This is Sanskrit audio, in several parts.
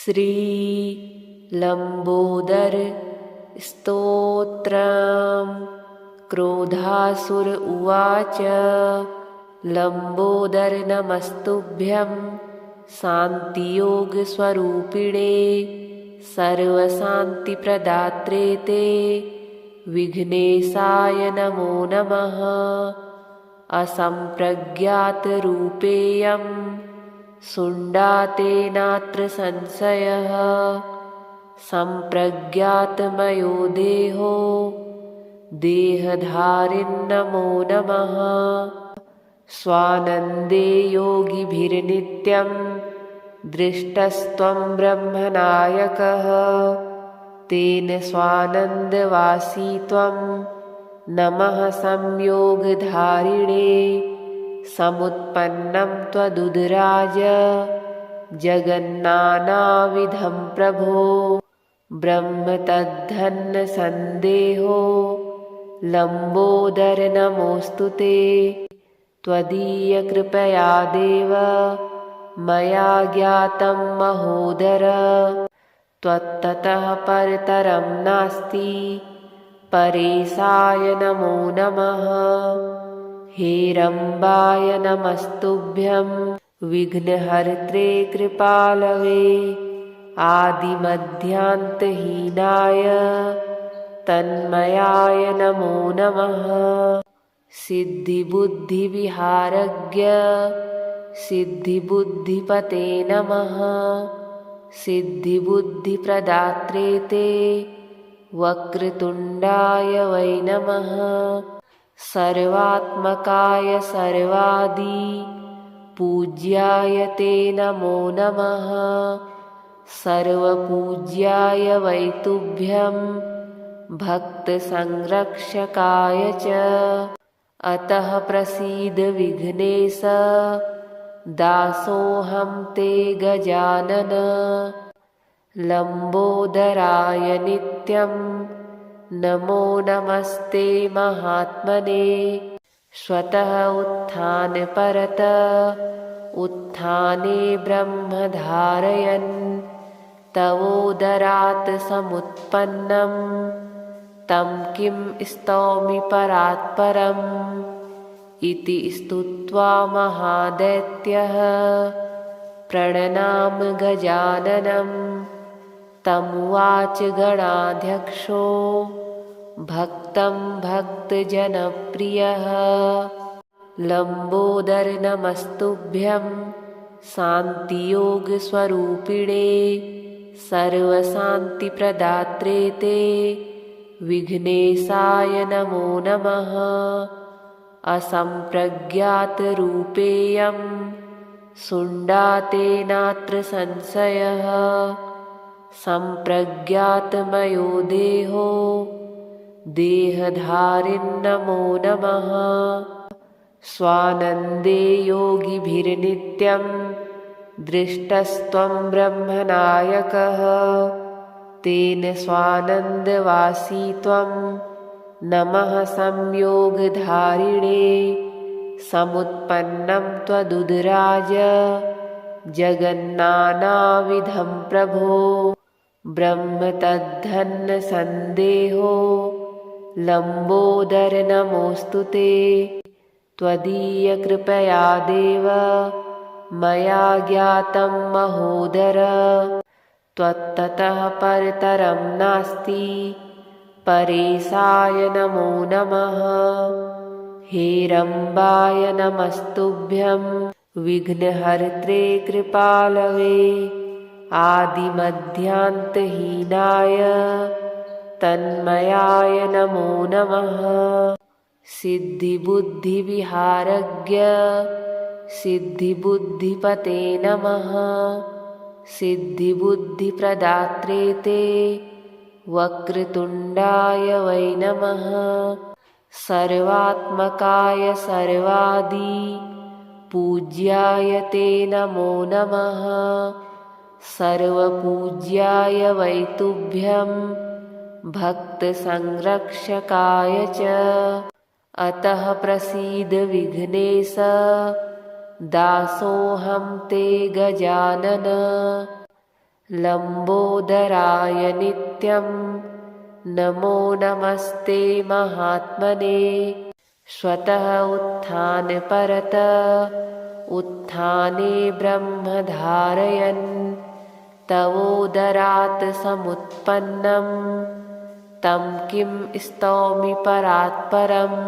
श्रीलम्बोदर स्तोत्रम्। क्रोधासुर उवाच लम्बोदर नमस्तुभ्यं शान्तियोगस्वरूपिणे सर्वशान्तिप्रदात्रे ते विघ्नेशाय नमो नमः। असम्प्रज्ञातरूपेयं शुण्डातेनात्र संशयः सम्प्रज्ञातमयो देहो देहधारिन्नमो नमः। स्वानन्दे योगिभिर्नित्यं दृष्टस्त्वं ब्रह्मनायकः तेन स्वानन्दवासी त्वं नमः संयोगधारिणे। समुत्पन्नं त्वदुदराज जगन्नानाविधं प्रभो ब्रह्म तद्धन्न सन्देहो लम्बोदर नमोऽस्तु ते। त्वदीयकृपया देव मया ज्ञातं महोदर त्वत्ततः परतरं नास्ति परेशाय नमो नमः। हेरम्बाय नमस्तुभ्यं विघ्नहर्त्रे कृपालवे आदिमध्यान्तहीनाय तन्मयाय नमो नमः। सिद्धिबुद्धिविहारज्ञ सिद्धिबुद्धिपते नमः। सिद्धिबुद्धिप्रदात्रे ते वक्रतुण्डाय वै नमः। सर्वात्मकाय सर्वादि पूज्याय ते नमो नमः। सर्वपूज्याय वै तुभ्यं भक्तसंरक्षकाय च अतः प्रसीद विघ्नेश दासोऽहं ते गजानन। लम्बोदराय नित्यं नमो नमस्ते महात्मने। स्वतः उत्थानपरत उत्थाने ब्रह्म धारयन् तवोदरात् समुत्पन्नं तं किं स्तौमि परात्परम् इति स्तुत्वा महादैत्यः प्रणनाम गजाननं। तमुवाच गणाध्यक्षो भक्तं भक्तजनप्रियः लम्बोदर नमस्तुभ्यं शान्तियोगस्वरूपिणे सर्वशान्तिप्रदात्रे ते विघ्नेशाय नमो नमः। असम्प्रज्ञातरूपेयं शुण्डातेनात्र संशयः सम्प्रज्ञातमयो देहो देहधारिन्नमो नमः। स्वानन्दे योगिभिर्नित्यं दृष्टस्त्वं ब्रह्मनायकः तेन स्वानन्दवासी त्वं नमः संयोगधारिणे। समुत्पन्नं त्वदुदराज जगन्नानाविधं प्रभो ब्रह्म तद्धन्न सन्देहो लम्बोदर नमोऽस्तु ते। त्वदीयकृपया देव मया ज्ञातं महोदर त्वत्ततः परतरं नास्ति परेशाय नमो नमः। हेरम्बाय नमस्तुभ्यं विघ्नहर्त्रे कृपालवे आदिमध्यान्तहीनाय तन्मयाय नमो नमः। सिद्धिबुद्धिविहारज्ञ सिद्धिबुद्धिपते नमः। सिद्धिबुद्धिप्रदात्रे ते वक्रतुण्डाय वै नमः। सर्वात्मकाय सर्वादि पूज्याय ते नमो नमः। सर्वपूज्याय वै तुभ्यं भक्तसंरक्षकाय च अतः प्रसीद विघ्नेश दासोऽहं ते गजानन। लम्बोदराय नित्यं नमो नमस्ते महात्मने स्वतः उत्थानपरत उत्थाने ब्रह्मधारयन् तवोदरात् समुत्पन्नं तं किं स्तौमि परात्परम्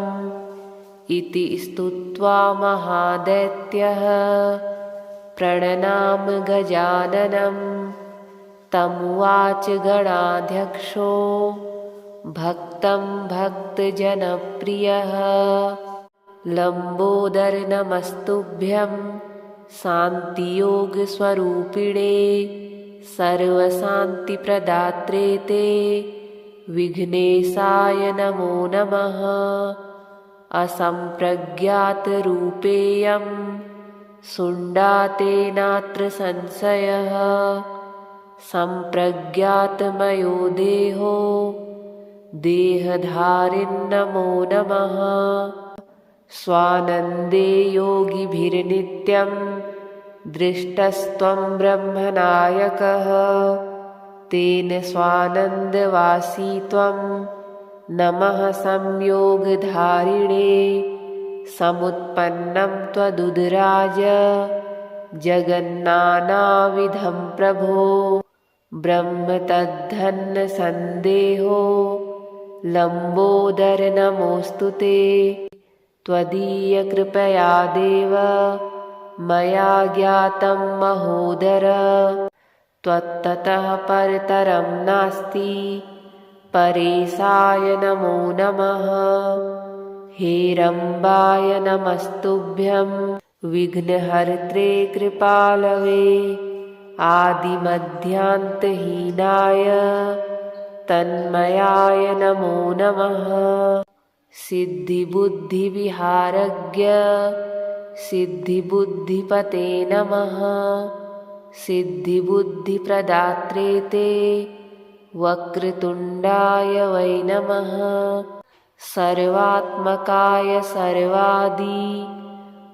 इति स्तुत्वा महादैत्यः प्रणनाम गजाननं तमुवाच गणाध्यक्षो भक्तं भक्तजनप्रियः लम्बोदर नमस्तुभ्यं शान्तियोगस्वरूपिणे सर्वशान्तिप्रदात्रे ते विघ्नेशाय नमो नमः असम्प्रज्ञातरूपेयं शुण्डाते नात्र संशयः सम्प्रज्ञातमयो देहो देहधारिन्नमो नमः स्वानन्दे योगिभिर्नित्यं दृष्टस्त्वं ब्रह्मनायकः तेन स्वानन्दवासी त्वं नमः संयोगधारिणे समुत्पन्नं त्वदुदराज जगन्नानाविधं प्रभो ब्रह्म तद्धन्न सन्देहो लम्बोदर नमोऽस्तु ते त्वदीयकृपया देव मया ज्ञातं महोदर त्वत्ततः परतरं नास्ति परेशाय नमो नमः हेरम्बाय नमस्तुभ्यं विघ्नहर्त्रे कृपालवे आदिमध्यान्तहीनाय तन्मयाय नमो नमः सिद्धिबुद्धिविहारज्ञ सिद्धिबुद्धिपते नमः सिद्धिबुद्धिप्रदात्रे ते वक्रतुण्डाय वै नमः सर्वात्मकाय सर्वादि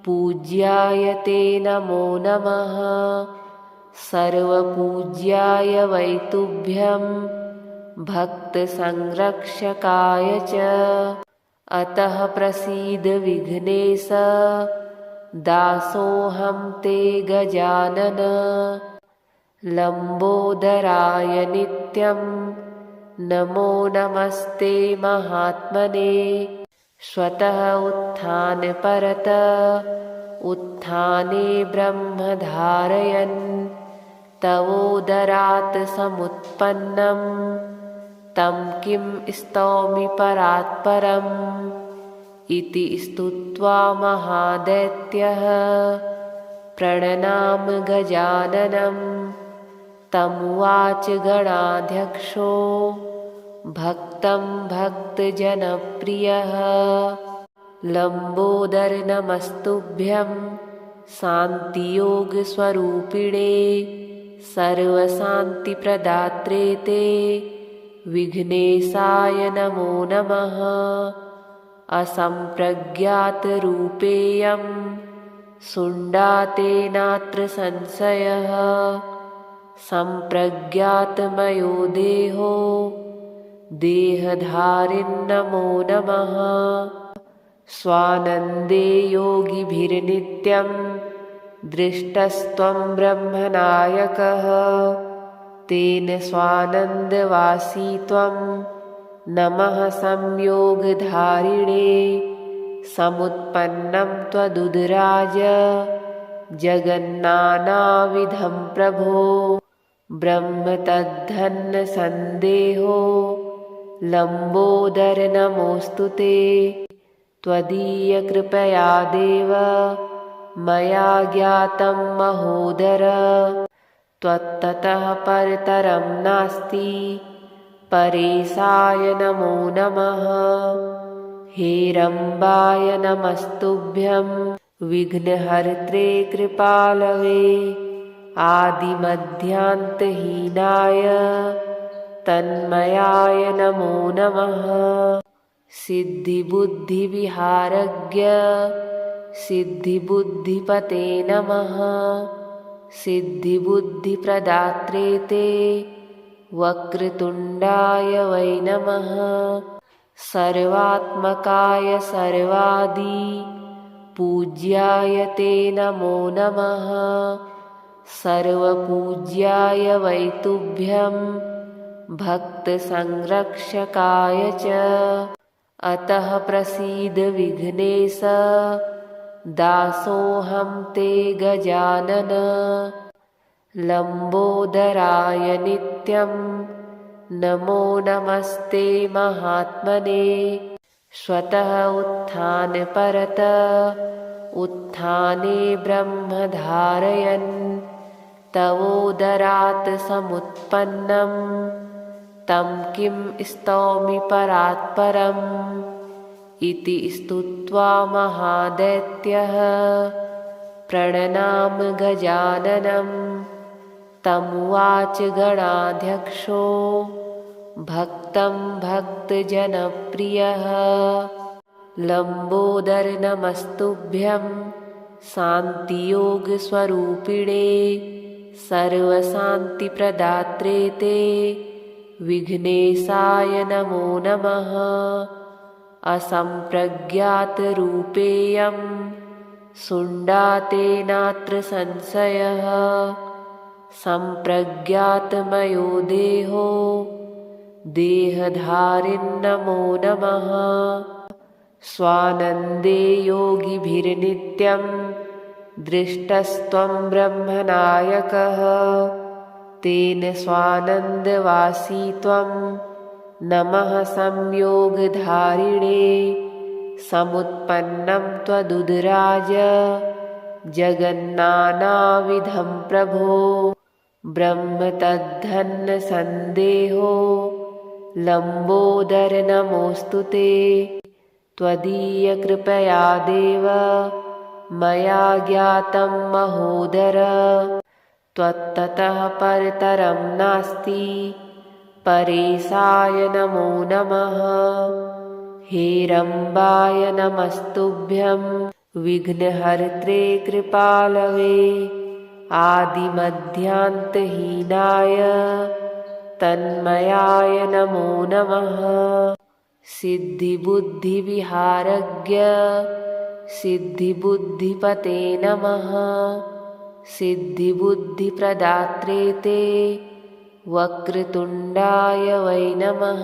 पूज्याय ते नमो नमः सर्वपूज्याय वै तुभ्यं भक्तसंरक्षकाय च अतः प्रसीद विघ्नेश दासोऽहं ते गजानन लम्बोदराय नित्यं नमो नमस्ते महात्मने स्वतः उत्थानपरत उत्थाने ब्रह्मधारयन् तवोदरात् समुत्पन्नं तं किं स्तौमि परात्परम् इति स्तुत्वा महादैत्यः प्रणनाम गजाननं तमुवाच गणाध्यक्षो भक्तं भक्तजनप्रियः लम्बोदर नमस्तुभ्यं शान्तियोगस्वरूपिणे सर्वशान्तिप्रदात्रे ते विघ्नेशाय नमो नमः असम्प्रज्ञातरूपेयं शुण्डाते नात्र संशयः सम्प्रज्ञातमयो देहो देहधारिन्नमो नमः स्वानन्दे योगिभिर्नित्यं दृष्टस्त्वं ब्रह्मनायकः तेन स्वानन्दवासी त्वं नमः संयोगधारिणे समुत्पन्नं त्वदुदराज जगन्नानाविधं प्रभो ब्रह्म तद्धन्न सन्देहो लम्बोदर नमोऽस्तु ते त्वदीयकृपया देव मया ज्ञातं महोदर त्वत्ततः परतरं नास्ति परेशाय नमो नमः हेरम्बाय नमस्तुभ्यं विघ्नहर्त्रे कृपालवे आदिमध्यान्तहीनाय तन्मयाय नमो नमः सिद्धिबुद्धिविहारज्ञ सिद्धिबुद्धिपते नमः सिद्धिबुद्धिप्रदात्रे ते वक्रतुण्डाय वै नमः। सर्वात्मकाय सर्वादि पूज्याय ते नमो नमः। सर्वपूज्याय वै तुभ्यं भक्तसंरक्षकाय च। अतः प्रसीद विघ्नेश दासोऽहं ते गजानन। लम्बोदराय नित्यं नमो नमस्ते महात्मने। स्वतः उत्थानपरत उत्थाने ब्रह्म धारयन् तवोदरात् समुत्पन्नं तं किं स्तौमि परात्परम्। इति स्तुत्वा महादैत्यः प्रणनाम गजाननं। तमुवाच गणाध्यक्षो भक्तं भक्तजनप्रियः। लम्बोदर नमस्तुभ्यं शान्तियोगस्वरूपिणे। सर्वशान्तिप्रदात्रे ते विघ्नेशाय नमो नमः। असम्प्रज्ञातरूपेयं शुण्डाते नात्र संशयः। सम्प्रज्ञातमयो देहो देहधारिन्नमो नमः। स्वानन्दे योगिभिर्नित्यं दृष्टस्त्वं ब्रह्मनायकः। तेन स्वानन्दवासी त्वं नमः संयोगधारिणे। समुत्पन्नं त्वदुदराज जगन्नानाविधं प्रभो। ब्रह्म तद्धन्न सन्देहो लम्बोदर नमोऽस्तु ते। त्वदीयकृपया देव मया ज्ञातं महोदर। त्वत्ततः परतरं नास्ति परेशाय नमो नमः। हेरम्बाय नमस्तुभ्यं विघ्नहर्त्रे कृपालवे। आदिमध्यान्तहीनाय तन्मयाय नमो नमः। सिद्धिबुद्धिविहारज्ञ सिद्धिबुद्धिपते नमः। सिद्धिबुद्धिप्रदात्रे ते वक्रतुण्डाय वै नमः।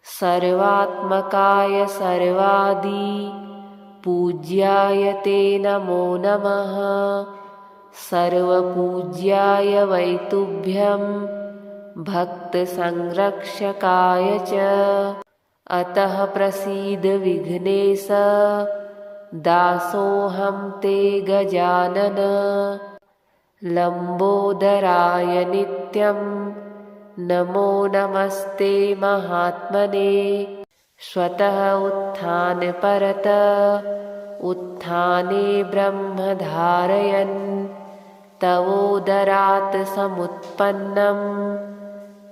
सर्वात्मकाय सर्वादि पूज्याय ते नमो नमः। सर्वपूज्याय वै तुभ्यं भक्तसंरक्षकाय च। अतः प्रसीद विघ्नेश दासोऽहं ते गजानन। लम्बोदराय नित्यं नमो नमस्ते महात्मने। स्वतः उत्थानपरत उत्थाने ब्रह्म धारयन् तवोदरात् समुत्पन्नं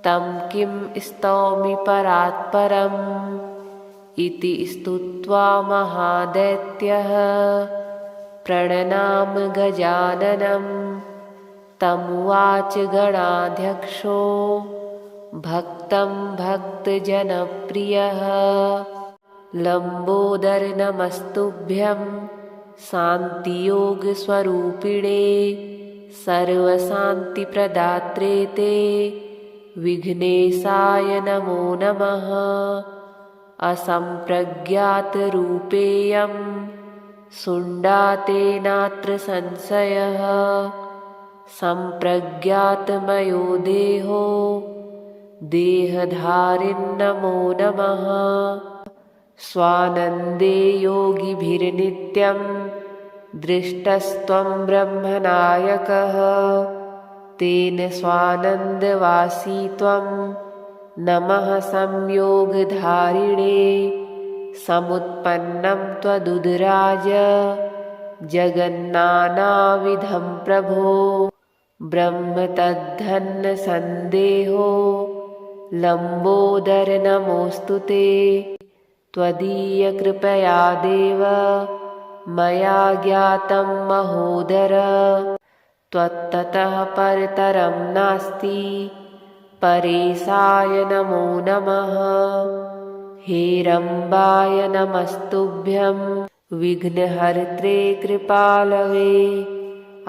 तं किं स्तौमि परात्परम्। इति स्तुत्वा महादैत्यः प्रणनाम गजाननं। तमुवाच गणाध्यक्षो भक्तं भक्तजनप्रियः। लम्बोदर नमस्तुभ्यं शान्तियोगस्वरूपिणे। सर्वशान्तिप्रदात्रे ते विघ्नेशाय नमो नमः। असम्प्रज्ञातरूपेयं शुण्डाते नात्र संशयः। सम्प्रज्ञातमयो देहो देहधारिन्नमो नमः। स्वानन्दे योगिभिर्नित्यं दृष्टस्त्वं ब्रह्मनायकः। तेन स्वानन्दवासी त्वं नमः संयोगधारिणे। समुत्पन्नं त्वदुदराज जगन्नानाविधं प्रभो। ब्रह्म तद्धन्न सन्देहो लम्बोदर नमोऽस्तु ते। त्वदीयकृपया देव मया ज्ञातं महोदर। त्वत्ततः परतरं नास्ति परेशाय नमो नमः। हेरम्बाय नमस्तुभ्यं विघ्नहर्त्रे कृपालवे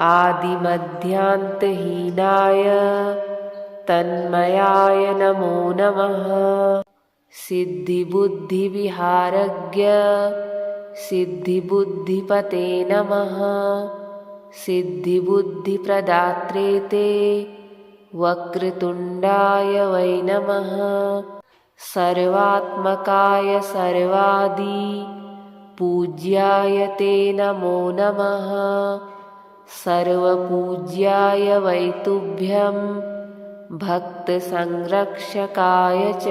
आदिमध्यान्तहीनाय तन्मयाय नमो नमः। सिद्धिबुद्धिविहारज्ञ सिद्धिबुद्धिपते नमः। सिद्धिबुद्धिप्रदात्रे ते वक्रतुण्डाय वै नमः। सर्वात्मकाय सर्वादि पूज्याय ते नमो नमः। सर्वपूज्याय वै तुभ्यं भक्तसंरक्षकाय च।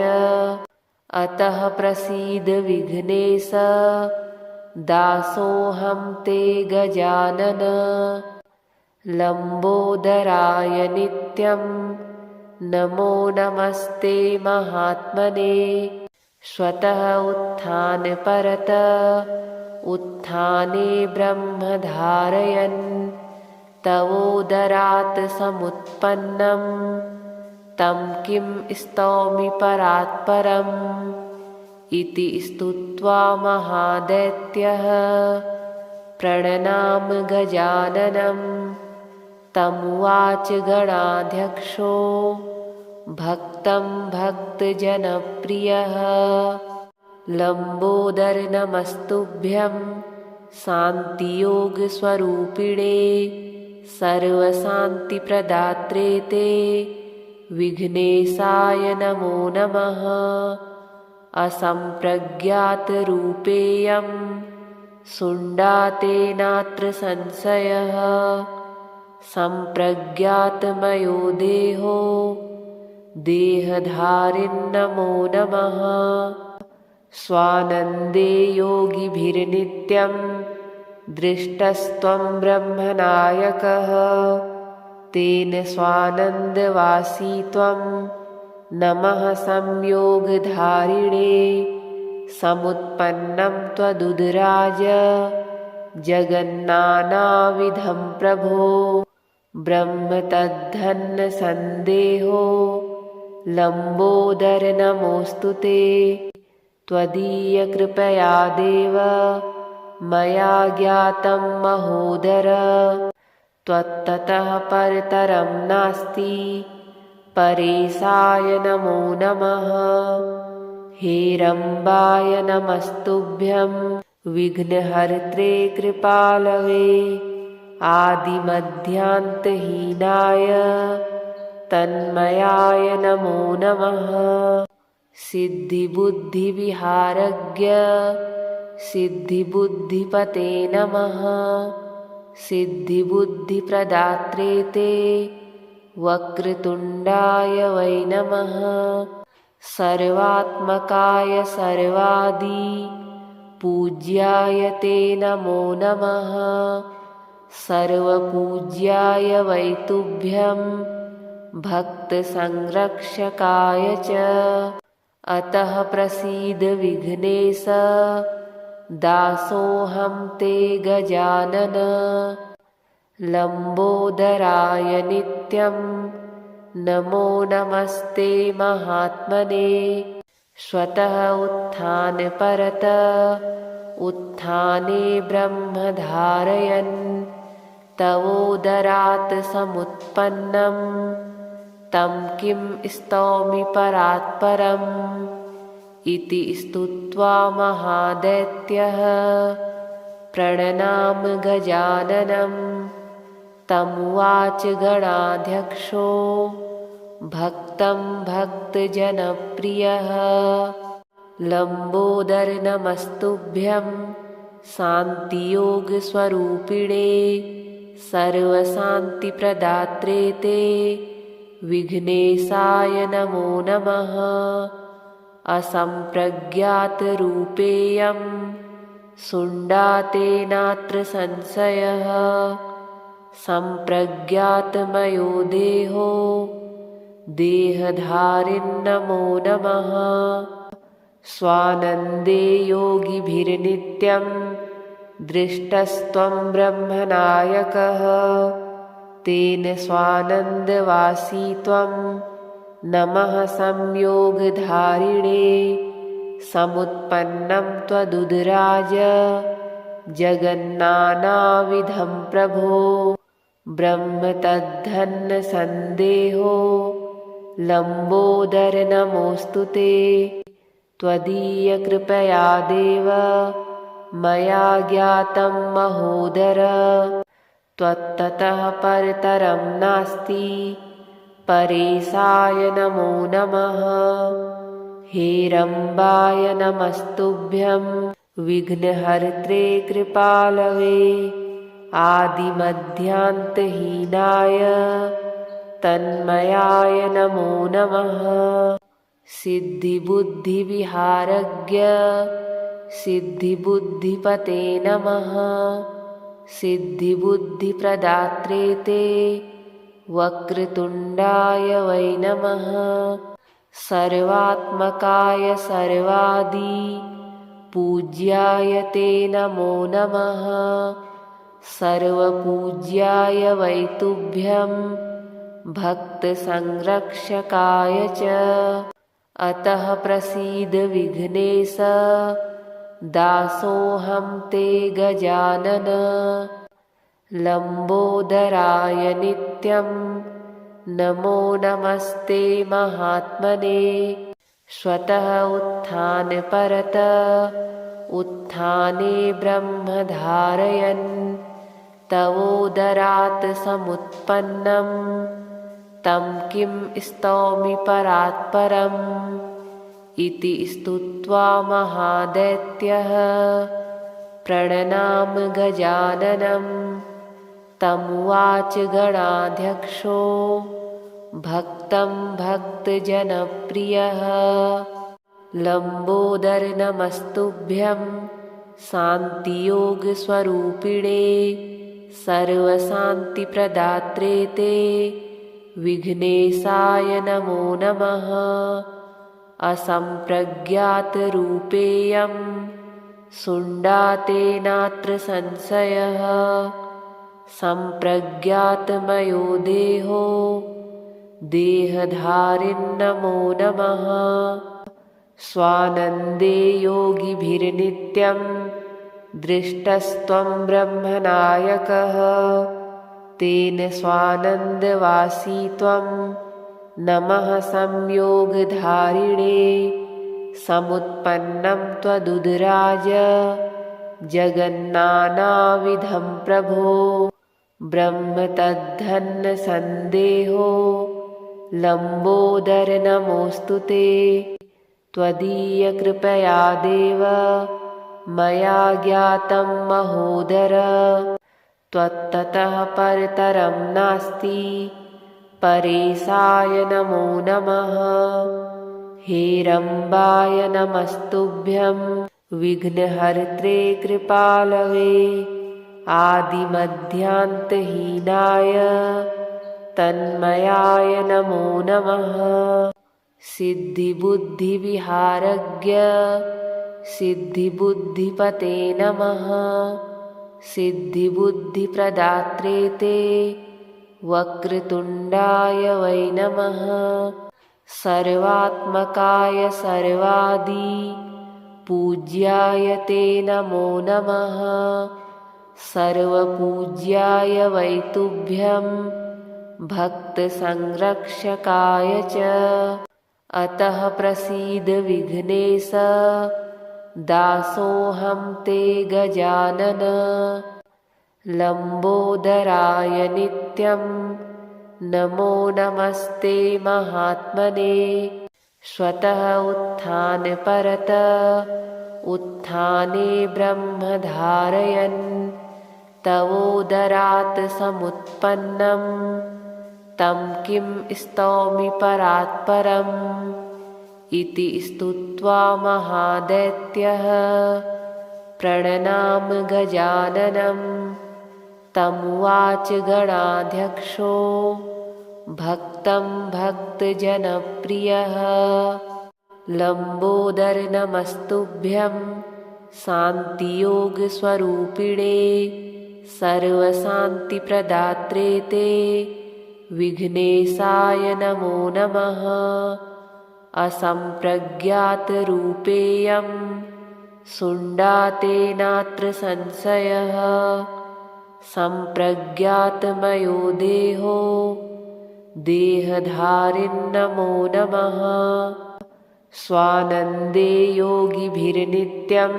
अतः प्रसीद विघ्नेश दासोऽहं ते गजानन। लम्बोदराय नित्यं नमो नमस्ते महात्मने। स्वतः उत्थानपरत उत्थाने ब्रह्मधारयन् तवोदरात् समुत्पन्नं तं किं स्तौमि परात्परम्। इति स्तुत्वा महादैत्यः प्रणनाम गजाननं। तमुवाच गणाध्यक्षो भक्तं भक्तजनप्रियः। लम्बोदर नमस्तुभ्यं शान्तियोगस्वरूपिणे सर्वशान्तिप्रदात्रे ते विघ्नेशाय नमो नमः। असम्प्रज्ञातरूपेयं शुण्डातेनात्र संशयः। सम्प्रज्ञातमयो देहो देहधारिन्नमो नमः। स्वानन्दे योगिभिर्नित्यं दृष्टस्त्वं ब्रह्मनायकः। तेन स्वानन्दवासी त्वं नमः संयोगधारिणे। समुत्पन्नं त्वदुदराज जगन्नानाविधं प्रभो। ब्रह्म तद्धन्न सन्देहो लम्बोदर नमोऽस्तु ते। त्वदीयकृपया देव मया ज्ञातं महोदर। त्वत्ततः परतरं नास्ति परेशाय नमो नमः। हेरम्बाय नमस्तुभ्यं विघ्नहर्त्रे कृपालवे आदिमध्यान्तहीनाय तन्मयाय नमो नमः। सिद्धिबुद्धिविहारज्ञ सिद्धिबुद्धिपते नमः। सिद्धिबुद्धिप्रदात्रे ते वक्रतुण्डाय वै नमः। सर्वात्मकाय सर्वादि पूज्याय ते नमो नमः। सर्वपूज्याय वै तुभ्यं भक्तसंरक्षकाय च। अतः प्रसीद विघ्नेश दासोऽहं ते गजानन। लम्बोदराय नित्यं नमो नमस्ते महात्मने। स्वतः उत्थानपरत उत्थाने ब्रह्मधारयन् तवोदरात् समुत्पन्नं तं किं स्तौमि परात्परम्। इति स्तुत्वा महादैत्यः प्रणनाम गजाननं। तमुवाच गणाध्यक्षो भक्तं भक्तजनप्रियः। लम्बोदर नमस्तुभ्यं शान्तियोगस्वरूपिणे सर्वशान्तिप्रदात्रे ते विघ्नेशाय नमो नमः। असम्प्रज्ञातरूपेयं शुण्डातेनात्र संशयः। सम्प्रज्ञातमयो देहो देहधारिन्नमो नमः। स्वानन्दे योगिभिर्नित्यं दृष्टस्त्वं ब्रह्मनायकः। तेन स्वानन्दवासी त्वं नमः संयोगधारिणे समुत्पन्नं त्वदुदराज जगन्नानाविधं प्रभो ब्रह्म तद्धन्न सन्देहो लम्बोदर नमोऽस्तु ते त्वदीयकृपया देव मया ज्ञातं महोदर त्वत्ततः परतरं नास्ति परेशाय नमो नमः। हेरम्बाय नमस्तुभ्यं विघ्नहर्त्रे कृपालवे आदिमध्यान्तहीनाय तन्मयाय नमो नमः। सिद्धिबुद्धिविहारज्ञ सिद्धिबुद्धिपते नमः। सिद्धिबुद्धिप्रदात्रे ते वक्रतुण्डाय वै नमः। सर्वात्मकाय सर्वादि पूज्याय ते नमो नमः। सर्वपूज्याय वै तुभ्यं भक्तसंरक्षकाय च अतः प्रसीद विघ्नेश दासोऽहं ते गजानन। लम्बोदराय नित्यं नमो नमस्ते महात्मने। स्वतः उत्थानपरत उत्थाने ब्रह्म धारयन् तवोदरात् समुत्पन्नं तं किं स्तौमि परात्परम् इति स्तुत्वा महादैत्यः प्रणनाम गजाननं तमुवाच गणाध्यक्षो भक्तं भक्तजनप्रियः लम्बोदर नमस्तुभ्यं शान्तियोगस्वरूपिणे सर्वशान्तिप्रदात्रे ते विघ्नेशाय नमो नमः। असम्प्रज्ञातरूपेयं शुण्डातेनात्र संशयः सम्प्रज्ञातमयो देहो देहधारिन्नमो नमः। स्वानन्दे योगिभिर्नित्यं दृष्टस्त्वं ब्रह्मनायकः तेन स्वानन्दवासी त्वं नमः संयोगधारिणे समुत्पन्नं त्वदुदराज जगन्नानाविधं प्रभो ब्रह्म तद्धन्न सन्देहो लम्बोदर नमोऽस्तु ते त्वदीयकृपया देव मया ज्ञातं महोदर त्वत्ततः परतरं नास्ति परेशाय नमो नमः। हेरम्बाय नमस्तुभ्यं विघ्नहर्त्रे कृपालवे आदिमध्यान्तहीनाय तन्मयाय नमो नमः। सिद्धिबुद्धिविहारज्ञ सिद्धिबुद्धिपते नमः। सिद्धिबुद्धिप्रदात्रे ते वक्रतुण्डाय वै नमः। सर्वात्मकाय सर्वादि पूज्याय ते नमो नमः। सर्वपूज्याय वै तुभ्यं भक्तसंरक्षकाय च अतः प्रसीद विघ्नेश दासोऽहं ते गजानन। लम्बोदराय नित्यं नमो नमस्ते महात्मने। स्वतः उत्थानपरत उत्थाने ब्रह्म धारयन् तवोदरात् समुत्पन्नं तं किं स्तौमि परात्परम् इति स्तुत्वा महादैत्यः प्रणनाम गजाननं तमुवाच गणाध्यक्षो भक्तं भक्तजनप्रियः लम्बोदर नमस्तुभ्यं शान्तियोगस्वरूपिणे सर्वशान्तिप्रदात्रे ते विघ्नेशाय नमो नमः। असम्प्रज्ञातरूपेयं शुण्डातेनात्र संशयः। सम्प्रज्ञातमयो देहो देहधारिन्नमो नमः। स्वानन्दे योगिभिर्नित्यं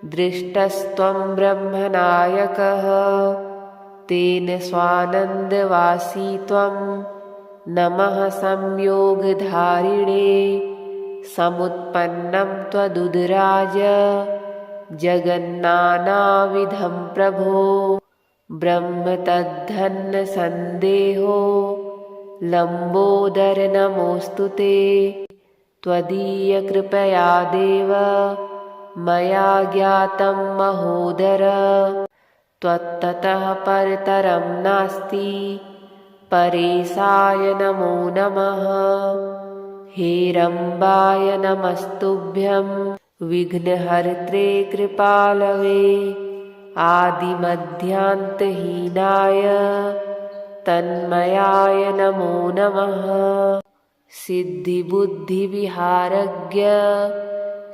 दृष्टस्त्वं ब्रह्मनायकः। तेन स्वानन्दवासी त्वं नमः संयोगधारिणे। समुत्पन्नं त्वदुदराज जगन्नानाविधं प्रभो। ब्रह्म तद्धन्न सन्देहो लम्बोदर नमोऽस्तु ते। त्वदीयकृपया देव मया ज्ञातं महोदर। त्वत्ततः परतरं नास्ति परेशाय नमो नमः। हेरम्बाय नमस्तुभ्यं विघ्नहर्त्रे कृपालवे। आदिमध्यान्तहीनाय तन्मयाय नमो नमः। सिद्धिबुद्धिविहारज्ञ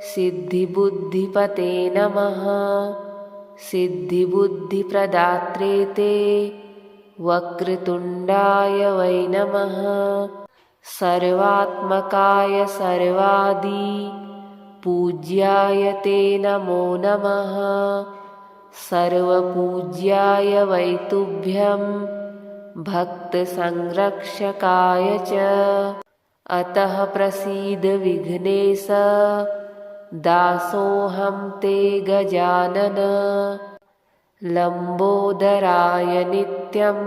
सिद्धिबुद्धिपते नमः। सिद्धिबुद्धिप्रदात्रे ते वक्रतुण्डाय वै नमः। सर्वात्मकाय सर्वादि पूज्याय ते नमो नमः। सर्वपूज्याय वै तुभ्यं भक्तसंरक्षकाय च। अतः प्रसीद विघ्नेश दासोऽहं ते गजानन। लम्बोदराय नित्यं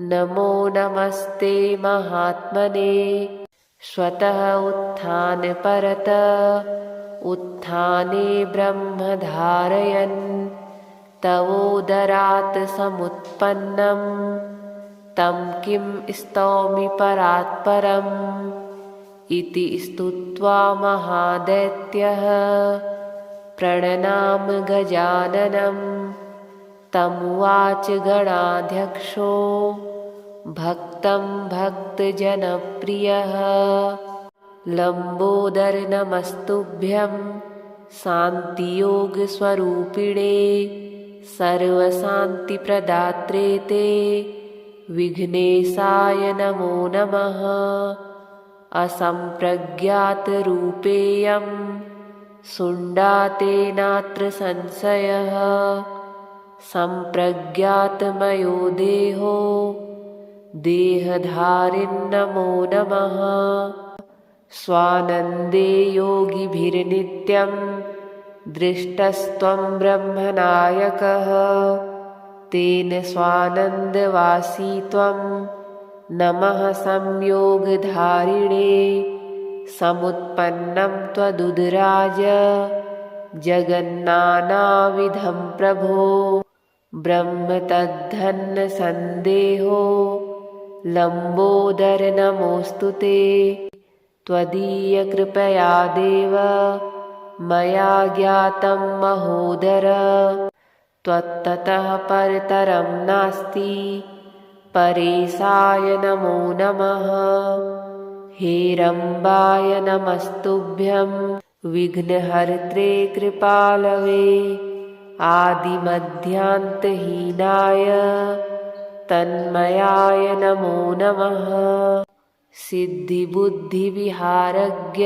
नमो नमस्ते महात्मने। स्वतः उत्थानपरत उत्थाने ब्रह्म धारयन्। तवोदरात् समुत्पन्नं तं किं स्तौमि परात्परम्। इति स्तुत्वा महादैत्यः प्रणनाम गजाननं। तमुवाच गणाध्यक्षो भक्तं भक्तजनप्रियः। लम्बोदर नमस्तुभ्यं शान्तियोगस्वरूपिणे। सर्वशान्तिप्रदात्रे ते विघ्नेशाय नमो नमः। असम्प्रज्ञातरूपेयं शुण्डातेनात्र संशयः। सम्प्रज्ञातमयो देहो देहधारिन्नमो नमः। स्वानन्दे योगिभिर्नित्यं दृष्टस्त्वं ब्रह्मनायकः। तेन स्वानन्दवासी त्वं नमः संयोगधारिणे। समुत्पन्नं त्वदुदराज जगन्नानाविधं प्रभो। ब्रह्म तद्धन्न सन्देहो लम्बोदर नमोऽस्तु ते। त्वदीयकृपया देव मया ज्ञातं महोदर। त्वत्ततः परतरं नास्ति परेशाय नमो नमः। हेरम्बाय नमस्तुभ्यं विघ्नहर्त्रे कृपालवे। आदिमध्यान्तहीनाय तन्मयाय नमो नमः। सिद्धिबुद्धिविहारज्ञ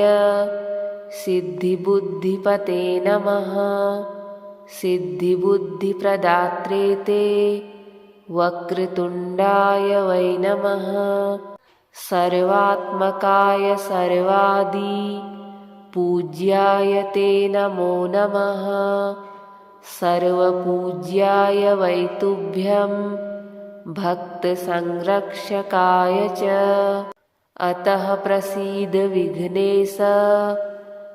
सिद्धिबुद्धिपते नमः। सिद्धिबुद्धिप्रदात्रे ते वक्रतुण्डाय वै नमः। सर्वात्मकाय सर्वादि पूज्याय ते नमो नमः। सर्वपूज्याय वै तुभ्यं भक्तसंरक्षकाय च। अतः प्रसीद विघ्नेश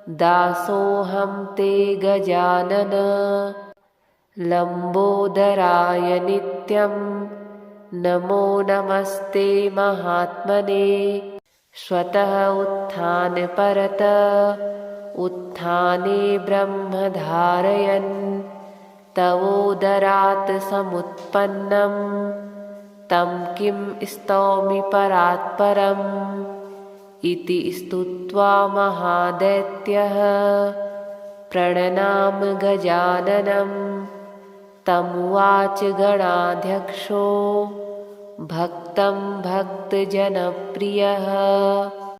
दासोऽहं ते गजानन। लम्बोदराय नित्यं नमो नमस्ते महात्मने। स्वतः उत्थानपरत उत्थाने ब्रह्म धारयन्। तवोदरात् समुत्पन्नं तं किं स्तौमि परात्परम् इति स्तुत्वा महादैत्यः प्रणनाम गजाननं। तमुवाच गणाध्यक्षो भक्तं भक्तजनप्रियः